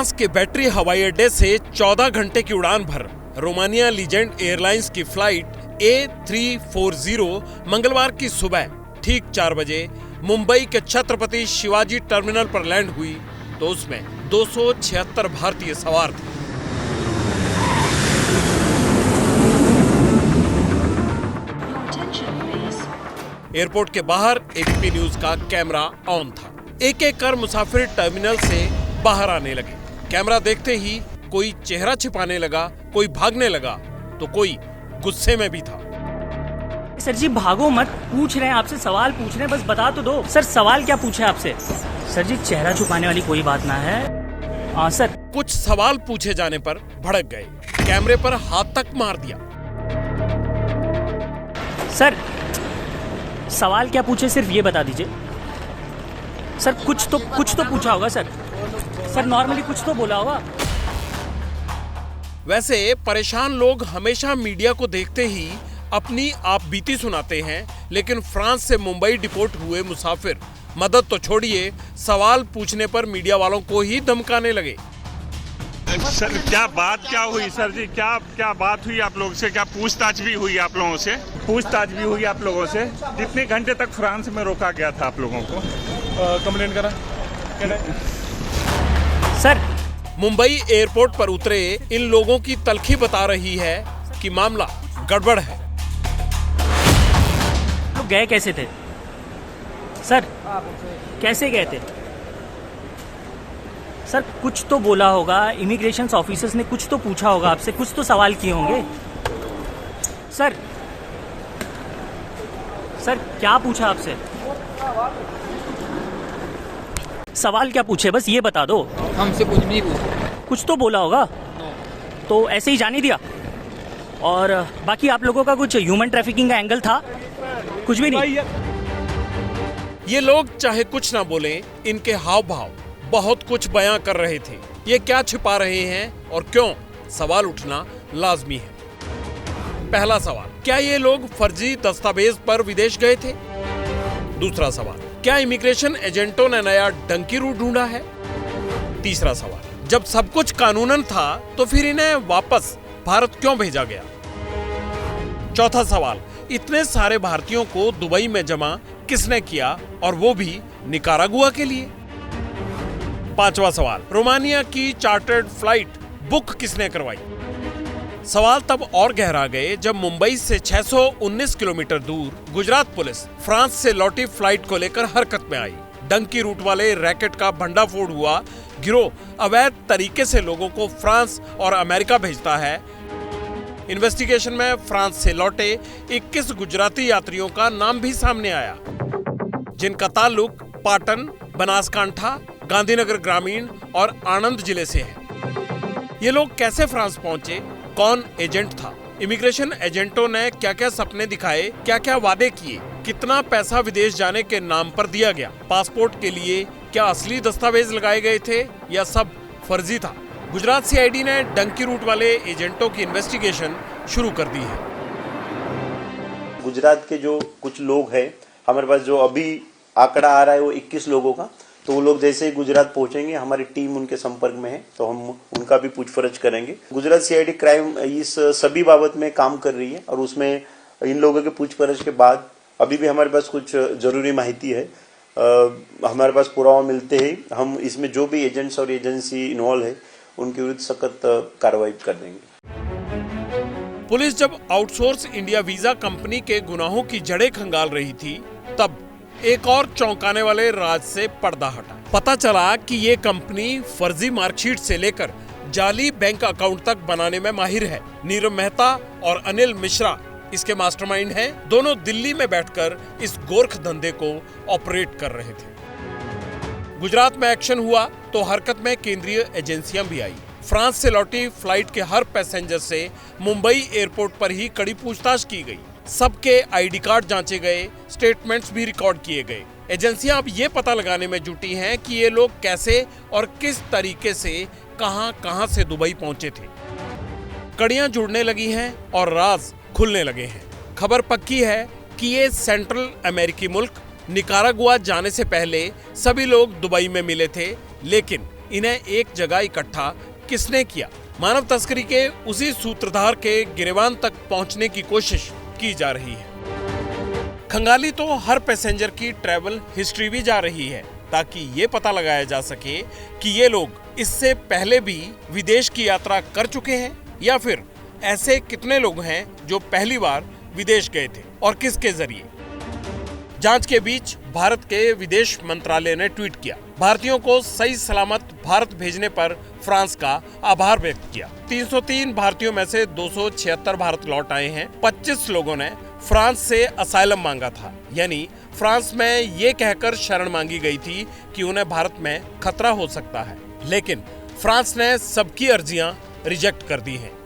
France के battery हवाई अड्डे से 14 घंटे की उड़ान भर रोमानिया लीजेंड एयरलाइंस की फ्लाइट A340 मंगलवार की सुबह ठीक 4 बजे मुंबई के छत्रपति शिवाजी टर्मिनल पर लैंड हुई तो उसमें 276 भारतीय सवार थे। एयरपोर्ट के बाहर एबीपी न्यूज का कैमरा ऑन था। एक एक कर मुसाफिर टर्मिनल से बाहर आने लगे। कैमरा देखते ही कोई चेहरा छिपाने लगा, कोई भागने लगा तो कोई गुस्से में भी था। सर जी भागो मत, पूछ रहे हैं आपसे, सवाल पूछ रहे हैं, बस बता तो दो। सर सवाल क्या पूछे आपसे? सर जी चेहरा छुपाने वाली कोई बात ना है। हाँ सर। कुछ सवाल पूछे जाने पर भड़क गए, कैमरे पर हाथ तक मार दिया। सर सवाल क्या पूछे सिर्फ ये बता दीजिए। सर कुछ तो पूछा होगा सर। सर नॉर्मली कुछ तो बोला होगा। वैसे परेशान लोग हमेशा मीडिया को देखते ही अपनी आप बीती सुनाते हैं, लेकिन फ्रांस से मुंबई डिपोर्ट हुए मुसाफिर मदद तो छोड़िए, सवाल पूछने पर मीडिया वालों को ही धमकाने लगे। सर क्या हुई सर जी? क्या बात हुई आप लोगों से? क्या पूछताछ भी हुई आप लोगों से? पूछताछ भी हुई आप लोगों से? कितने घंटे तक फ्रांस में रोका गया था आप लोगों को? कंप्लेंट करा सर। मुंबई एयरपोर्ट पर उतरे इन लोगों की तलखी बता रही है कि मामला गड़बड़ है। लोग गए कैसे थे सर? कैसे गए थे सर? कुछ तो बोला होगा, इमिग्रेशन ऑफिसर्स ने कुछ तो पूछा होगा आपसे, कुछ तो सवाल किए होंगे। सर क्या पूछा आपसे? सवाल क्या पूछे बस ये बता दो। हमसे कुछ नहीं पूछा। कुछ तो बोला होगा तो ऐसे ही जाने दिया। और बाकी आप लोगों का कुछ ह्यूमन ट्रैफिकिंग का एंगल था? कुछ भी नहीं। ये लोग चाहे कुछ ना बोलें, इनके हाव भाव बहुत कुछ बयां कर रहे थे। ये क्या छिपा रहे हैं और क्यों? सवाल उठना लाजमी है। पहला सवाल, क्या ये लोग फर्जी दस्तावेज पर विदेश गए थे? दूसरा सवाल, क्या इमिग्रेशन एजेंटों ने नया डंकी रूट ढूंढा है? तीसरा सवाल, जब सब कुछ कानूनन था तो फिर इन्हें वापस भारत क्यों भेजा गया? चौथा सवाल, इतने सारे भारतीयों को दुबई में जमा किसने किया और वो भी निकारागुआ के लिए? पांचवा सवाल, रोमानिया की चार्टर्ड फ्लाइट बुक किसने करवाई? सवाल तब और गहरा गए जब मुंबई से 619 किलोमीटर दूर गुजरात पुलिस फ्रांस से लौटी फ्लाइट को लेकर हरकत में आई। डंकी रूट वाले रैकेट का भंडाफोड़ हुआ। गिरोह अवैध तरीके से लोगों को फ्रांस और अमेरिका भेजता है। इन्वेस्टिगेशन में फ्रांस से लौटे 21 गुजराती यात्रियों का नाम भी सामने आया, जिनका ताल्लुक पाटन, बनासकांठा, गांधीनगर ग्रामीण और आणंद जिले से है। ये लोग कैसे फ्रांस पहुंचे? कौन एजेंट था? इमिग्रेशन एजेंटों ने क्या क्या सपने दिखाए, क्या क्या वादे किए, कितना पैसा विदेश जाने के नाम पर दिया गया? पासपोर्ट के लिए क्या असली दस्तावेज लगाए गए थे या सब फर्जी था? गुजरात सीआईडी ने डंकी रूट वाले एजेंटों की इन्वेस्टिगेशन शुरू कर दी है। गुजरात के जो कुछ लोग हैं, हमारे पास जो अभी आंकड़ा आ रहा है वो 21 लोगों का, तो वो लोग जैसे ही गुजरात पहुंचेंगे हमारी टीम उनके संपर्क में है, तो हम उनका भी पूछपरछ करेंगे। गुजरात सीआईडी क्राइम इस सभी बाबत में काम कर रही है और उसमें इन लोगों के पूछपरछ के बाद अभी भी हमारे पास कुछ जरूरी माहिती है। हमारे पास पुरावा मिलते ही हम इसमें जो भी एजेंट्स और एजेंसी इन्वॉल्व है उनके विरुद्ध सख्त कार्रवाई कर देंगे। पुलिस जब आउटसोर्स इंडिया वीजा कंपनी के गुनाहों की जड़ें खंगाल रही थी, तब एक और चौंकाने वाले राज से पर्दा हटा। पता चला कि ये कंपनी फर्जी मार्कशीट से लेकर जाली बैंक अकाउंट तक बनाने में माहिर है। नीरव मेहता और अनिल मिश्रा इसके मास्टरमाइंड हैं। दोनों दिल्ली में बैठकर इस गोरख धंधे को ऑपरेट कर रहे थे। गुजरात में एक्शन हुआ तो हरकत में केंद्रीय एजेंसियां भी आई। फ्रांस से लौटी फ्लाइट के हर पैसेंजर से मुंबई एयरपोर्ट पर ही कड़ी पूछताछ की गई। सबके आईडी कार्ड जांचे गए, स्टेटमेंट्स भी रिकॉर्ड किए गए। एजेंसियां अब ये पता लगाने में जुटी हैं कि ये लोग कैसे और किस तरीके से कहां से दुबई पहुंचे थे। कड़ियां जुड़ने लगी हैं और राज खुलने लगे हैं। खबर पक्की है कि ये सेंट्रल अमेरिकी मुल्क निकारागुआ जाने से पहले सभी लोग दुबई में मिले थे, लेकिन इन्हें एक जगह इकट्ठा किसने किया? मानव तस्करी के उसी सूत्रधार के गिरेबान तक पहुंचने की कोशिश की जा रही है। खंगाली तो हर पैसेंजर की ट्रैवल हिस्ट्री भी जा रही है ताकि ये पता लगाया जा सके कि ये लोग इससे पहले भी विदेश की यात्रा कर चुके हैं या फिर ऐसे कितने लोग हैं जो पहली बार विदेश गए थे और किसके जरिए। जांच के बीच भारत के विदेश मंत्रालय ने ट्वीट किया, भारतीयों को सही सलामत भारत भेजने पर फ्रांस का आभार व्यक्त किया। 303 भारतीयों में से 276 भारत लौट आए हैं। 25 लोगों ने फ्रांस से असाइलम मांगा था, यानी फ्रांस में ये कहकर शरण मांगी गई थी कि उन्हें भारत में खतरा हो सकता है, लेकिन फ्रांस ने सबकी अर्जियां रिजेक्ट कर दी हैं।